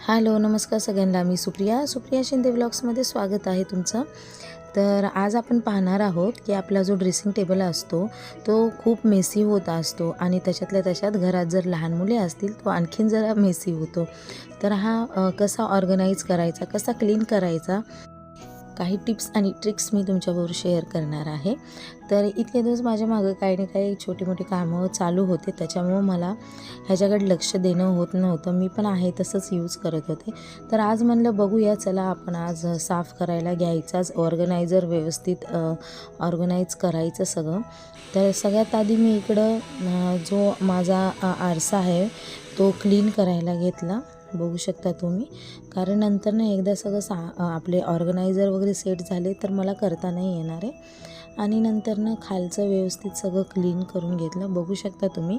Hello नमस्कार सगळ्यांना, मी सुप्रिया शिंदे व्लॉग्समध्ये स्वागत आहे तुमचं। तर आज आपण पाहणार आहोत की आपला जो ड्रेसिंग टेबल असतो तो खूप मेसी होत असतो आणि त्याच्यातल्या त्याच्यात घरात जर लहान मुले असतील तो आणखीन जरा मेसी होतो। तर हा कसा ऑर्गनाइज करायचा, कसा क्लीन करायचा, काही टिप्स आणि ट्रिक्स मी तुमच्याबरोबर शेअर करणार आहे। तर इतके दिवस माझ्या मागे काही ना काही छोटी मोठी कामं चालू होते, त्याच्यामुळे मला ह्याच्याकडे लक्ष देणं होत नव्हतं। मी पण आहे तसंच यूज करत होते। तर आज म्हणलं बघूया, चला आपण आज साफ करायला घ्यायचाच, ऑर्गनायझर व्यवस्थित ऑर्गनाइज करायचं सगळं। तर सगळ्यात आधी मी इकडं जो माझा आरसा आहे तो क्लीन करायला घेतला, बघू शकता तुम्ही। कारण नंतर ना एकदा सगळं आपले ऑर्गनायझर वगैरे सेट झाले तर मला करता नाही येणार आहे। आणि नंतर ना खालचं व्यवस्थित सगळं क्लीन करून घेतलं, बघू शकता तुम्ही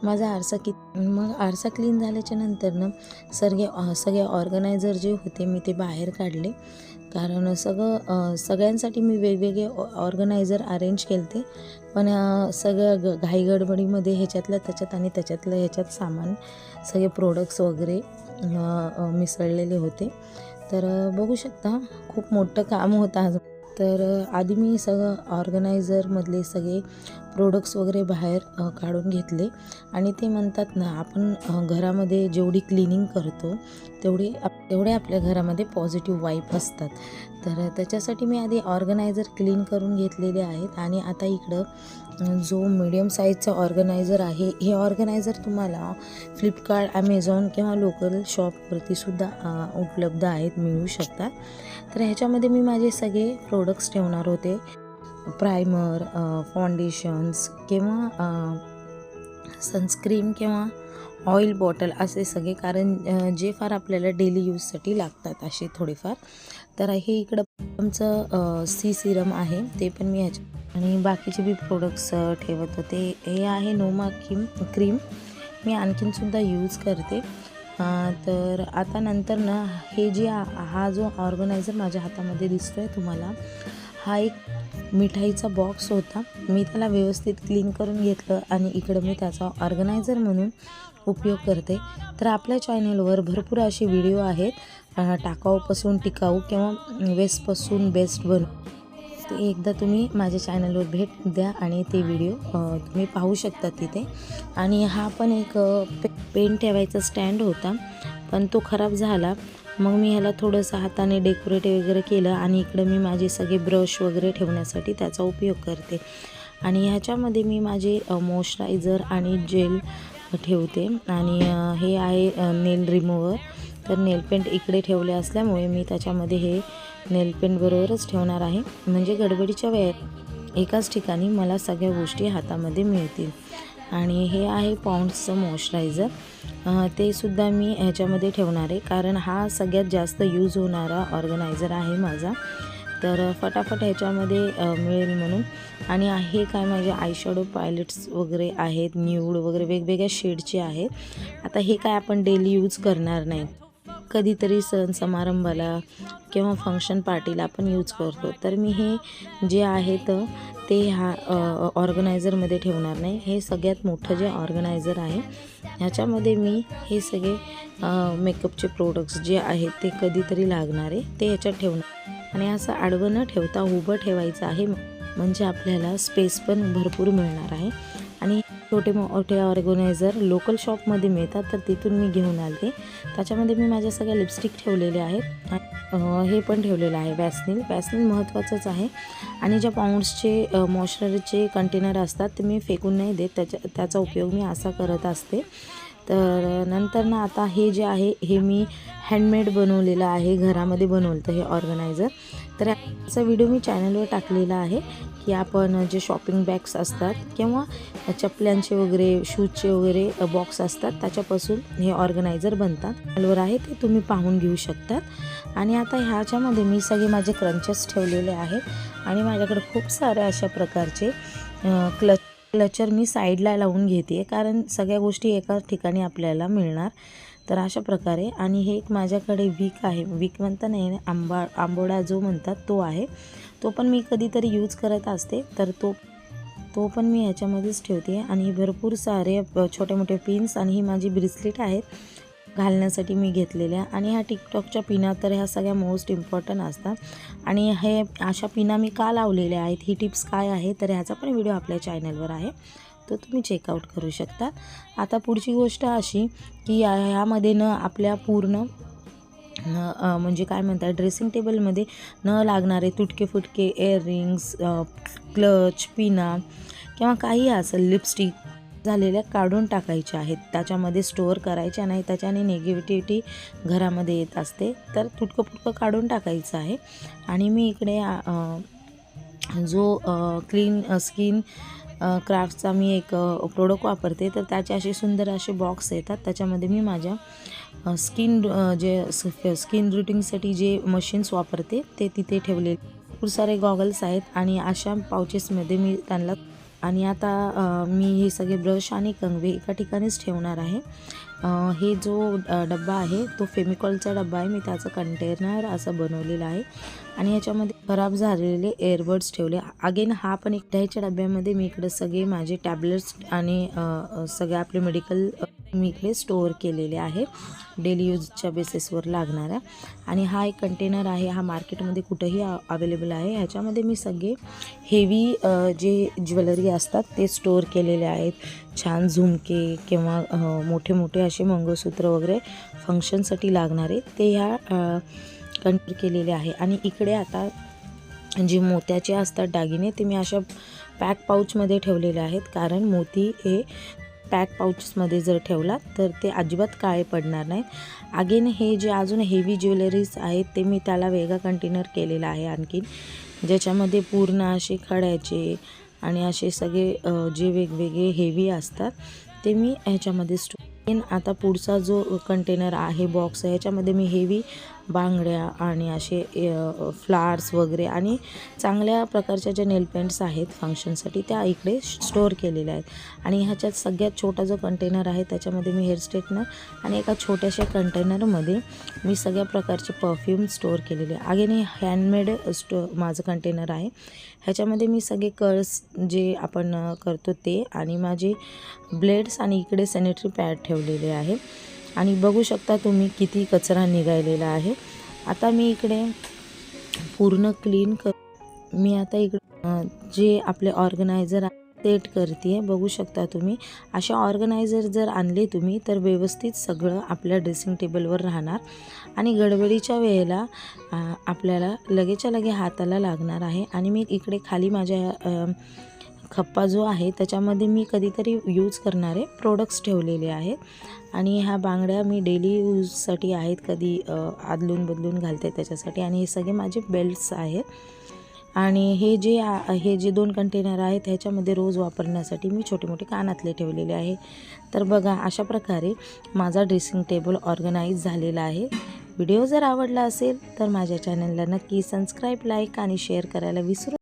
माझा आरसा मग आरसा क्लीन झाल्याच्या नंतर ना सगळे ऑर्गनायझर जे होते मी ते बाहेर काढले। कारण सगळ्यांसाठी मी वेगवेगळे ऑर्गनायझर अरेंज केले, पण सगळं घाईगडबडीमध्ये ह्याच्यातल्या त्याच्यात आणि त्याच्यातलं ह्याच्यात सामान सगळे प्रोडक्ट्स वगैरे मिसळलेले होते। तर बघू शकता खूप मोठं काम होतं आज। तर आधी मी सगळं ऑर्गनायझरमधले सगळे प्रोडक्ट्स वगैरे बाहेर काढून घेतले। आणि ते म्हणतात ना, आपण घरामध्ये जेवढी क्लिनिंग करतो तेवढे आपल्या घरामध्ये पॉझिटिव्ह वाईब असतात। तर त्याच्यासाठी मी आधी ऑर्गनायझर क्लीन करून घेतलेले आहेत। आणि आता इकडं जो मीडियम साईजचा ऑर्गनायझर आहे, हे ऑर्गनायझर तुम्हाला फ्लिपकार्ट, ॲमेझॉन किंवा लोकल शॉपवरतीसुद्धा उपलब्ध आहेत, मिळू शकतात। तर ह्याच्यामध्ये मी माझे सगळे प्रोडक्ट्स ठेवणार होते, प्रायमर, फाउंडेशन्स किंवा सनस्क्रीन किंवा ऑइल बॉटल असे सगळे, कारण जे फार आपल्याला डेली यूजसाठी लागतात असे थोडेफार। तर हे इकडं आमचं सी सिरम आहे, ते पण मी आणि बाकीचे बी प्रोडक्ट्स ठेवत होते। हे आहे नोमा क्रीम, मी आणखीनसुद्धा यूज करते। तर आता नंतर ना हे जे हा जो ऑर्गनायझर माझ्या हातामध्ये दिसतो आहे तुम्हाला, हा एक मिठाईचा बॉक्स होता। मी त्याला व्यवस्थित क्लीन करून घेतलं आणि इकडं मी त्याचा ऑर्गनायझर म्हणून उपयोग करते। तर आपल्या चॅनलवर भरपूर असे व्हिडिओ आहेत, टाकाऊपासून टिकाऊ किंवा वेस्टपासून बेस्ट बनू। ते एकदा तुम्ही माझ्या चॅनलवर भेट द्या आणि ते व्हिडिओ तुम्ही पाहू शकता तिथे। आणि हा पण एक पेन ठेवायचा स्टँड होता, पण तो खराब झाला। मग मी ह्याला थोडंसं हाताने डेकोरेट वगैरे केलं आणि इकडं मी माझे सगळे ब्रश वगैरे ठेवण्यासाठी त्याचा उपयोग करते। आणि ह्याच्यामध्ये मी माझे मॉइश्चरायझर आणि जेल ठेवते। आणि हे आहे नेल रिमूव्हर। तर नेल पेंट इकडे ठेवले असल्यामुळे मी त्याच्यामध्ये हे नेल पेंट बरोबरच ठेवणार आहे, म्हणजे गडबडीच्या वेळेत एकाच ठिकाणी मला सगळ्या गोष्टी हातामध्ये मिळतील। आणि हे आहे पॉन्ड्सचं मॉइश्चरायझर, ते सुद्धा मी ह्याच्यामध्ये ठेवणार आहे, कारण हा सगळ्यात जास्त यूज होणारा ऑर्गनायझर आहे माझा। तर फटाफट ह्याच्यामध्ये मिळेल म्हणून। आणि हे काय, माझे आयशॅडो पॅलेट्स वगैरे आहेत, न्यूड वगैरे वेगवेगळ्या शेडचे आहेत। आता हे काय आपण डेली यूज करणार नाही, कधीतरी सण समारंभाला किंवा फंक्शन पार्टीला आपण यूज करतो। तर मी हे जे आहेत ते ह्या ऑर्गनायझरमध्ये ठेवणार नाही। हे सगळ्यात मोठं जे ऑर्गनायझर आहे ह्याच्यामध्ये मी हे सगळे मेकअपचे प्रोडक्ट्स जे आहेत ते कधीतरी लागणारे ते ह्याच्यात ठेवणार। आणि असं आडवं न ठेवता उभं ठेवायचं आहे, म्हणजे आपल्याला स्पेस पण भरपूर मिळणार आहे। आणि छोटे मोठे ऑर्गनायझर लोकल शॉपमध्ये मिळतात, तर तिथून मी घेऊन आले। त्याच्यामध्ये मी माझ्या सगळ्या लिपस्टिक ठेवलेल्या आहेत, हे पण ठेवलेलं आहे वॅसलीन महत्त्वाचंच आहे। आणि ज्या पाऊंड्सचे मॉइश्चरायझरचे कंटेनर असतात ते मी फेकून नाही देत, त्याचा उपयोग मी असा करत असते। तर नंतर ना आता हे जे आहे हे मी हँडमेड बनवलेलं आहे, घरामध्ये बनवलं हे ऑर्गनायझर। तर याचा व्हिडिओ मी चॅनलवर टाकलेला आहे की आपण जे शॉपिंग बॅग्स असतात किंवा चपल्यांचे वगैरे शूजचे वगैरे बॉक्स असतात त्याच्यापासून हे ऑर्गनायझर बनतात, चॅनलवर आहे ते तुम्ही पाहून घेऊ शकतात। आणि आता ह्याच्यामध्ये मी सगळे माझे क्रंचेस ठेवलेले आहेत आणि माझ्याकडे खूप सारे अशा प्रकारचे क्लचर मी साईडला लावून घेते, कारण सगळ्या गोष्टी एकाच ठिकाणी आपल्याला मिळणार। तर अशा प्रकारे। आणि हे एक माझ्याकडे विक आहे, विक म्हणता नाही, आंबोडा जो म्हणतात तो आहे, तो पण मी कधीतरी यूज करत असते। तर तो पण मी ह्याच्यामध्येच ठेवते। आणि भरपूर सारे छोटे मोठे पिन्स आणि ही माझी ब्रेसलेट आहेत, घालण्यासाठी मी घेतलेल्या. आणि ह्या टिकटॉकच्या पिना तर ह्या सगळ्या मोस्ट इम्पॉर्टंट असतात. आणि हे अशा पिना मी का लावलेल्या आहेत, ही टिप्स काय आहे, तर ह्याचा पण व्हिडिओ आपल्या चॅनलवर आहे, तो तुम्ही चेकआउट करू शकता. आता पुढची गोष्ट अशी की ह्यामध्ये न आपल्या पूर्ण म्हणजे काय म्हणतात, ड्रेसिंग टेबलमध्ये न लागणारे तुटके फुटके इयररिंग्स, क्लच, पिना किंवा काही असेल, लिपस्टिक झालेल्या काढून टाकायच्या आहेत, त्याच्यामध्ये स्टोअर करायच्या नाही. त्याच्याने निगेटिव्हिटी घरामध्ये येत असते, तर तुटकं फुटकं काढून टाकायचं आहे. आणि मी इकडे जो क्लीन स्किन क्राफ्टचा मी एक प्रोडक्ट वापरते, तर त्याचे असे सुंदर असे बॉक्स येतात. त्याच्यामध्ये मी माझ्या स्किन रुटीनसाठी जे मशीन्स वापरते ते तिथे ठेवले. खूप सारे गॉगल्स आहेत आणि अशा पाउचेसमध्ये मी त्यांना. आणि आता मी हे सगळे ब्रश आणि कंगवे एका ठिकाणीच ठेवणार आहे. हे जो डब्बा आहे तो फेमिकॉलचा डब्बा आहे. मी त्याचं कंटेनर असं बनवलेलं आहे आणि ह्याच्यामध्ये खराब झालेले एअरबड्स ठेवले. अगेन हा पण एक ह्याच्या डब्यामध्ये मी इकडे सगळे माझे टॅबलेट्स आणि सगळे आपले मेडिकल मी इकडे स्टोअर केलेले आहे, डेली यूजच्या बेसिसवर लागणाऱ्या. आणि हा एक कंटेनर आहे, हा मार्केटमध्ये कुठंही अवेलेबल आहे. ह्याच्यामध्ये मी सगळे हेवी जे ज्वेलरी असतात ते स्टोअर केलेले आहेत. छान झुमके किंवा मोठे मोठे असे मंगळसूत्र वगैरे फंक्शनसाठी लागणारे ते ह्या कंटेनर केलेले आहे. आणि इकडे आता जे मोत्याचे असतात दागिने ते मी अशा पॅक पाऊचमध्ये ठेवलेले आहेत, कारण मोती हे पॅक पाऊचमध्ये जर ठेवला तर ते अजिबात काळे पडणार नाहीत. अगेन हे जे अजून हेवी ज्वेलरीज आहेत ते मी त्याला वेगळा कंटेनर केलेला आहे आणखीन, ज्याच्यामध्ये पूर्ण असे खड्याचे आणि असे सगळे जे वेगवेगळे हेवी असतात ते मी ह्याच्यामध्ये आता पुढचा जो कंटेनर आहे, बॉक्स आहे, ह्याच्यामध्ये मी हेवी बांगड्या आणि असे फ्लावर्स वगैरे आणि चांगल्या प्रकारच्या ज्या नेल पेंट्स आहेत फंक्शनसाठी त्या इकडे स्टोअर केलेल्या आहेत. आणि ह्याच्यात सगळ्यात छोटा जो कंटेनर आहे त्याच्यामध्ये मी हेअर स्ट्रेटनर आणि एका छोट्याशा कंटेनरमध्ये मी सगळ्या प्रकारचे परफ्यूम स्टोअर केलेले आहे. अगेन हे हँडमेड माझं कंटेनर आहे. ह्याच्यामध्ये मी सगळे कर्ल्स जे आपण करतो ते आणि माझे ब्लेड्स आणि इकडे सॅनिटरी पॅड ठेवलेले आहे. आणि बघू शकता तुम्ही किती कचरा निघालेला आहे. आता मी इकडे पूर्ण क्लीन मी आता इकडे जे आपले ऑर्गनायझर सेट करते. बघू शकता तुम्ही, अशा ऑर्गनायझर जर आणले तुम्ही तर व्यवस्थित सगळं आपल्या ड्रेसिंग टेबलवर राहणार आणि गडबडीच्या वेळेला आपल्याला लगेच्या लगे हाताला लागणार आहे. आणि मी इकडे खाली माझ्या खप्पा जो आहे त्याच्यामध्ये मी कधीतरी यूज करणारे प्रोडक्ट्स ठेवलेले आहेत. आणि ह्या बांगड्या मी डेली यूजसाठी आहेत, कधी आदलून बदलून घालते त्याच्यासाठी. आणि हे सगळे माझे बेल्ट्स आहेत. आणि हे जे 2 कंटेनर आहेत ह्याच्यामध्ये रोज वापरण्यासाठी मी छोटे मोठे कानातले ठेवलेले आहे. तर बघा, अशा प्रकारे माझा ड्रेसिंग टेबल ऑर्गनाईज झालेला आहे. व्हिडिओ जर आवडला असेल तर माझ्या चॅनलला नक्की सबस्क्राईब, लाईक आणि शेअर करायला विसरू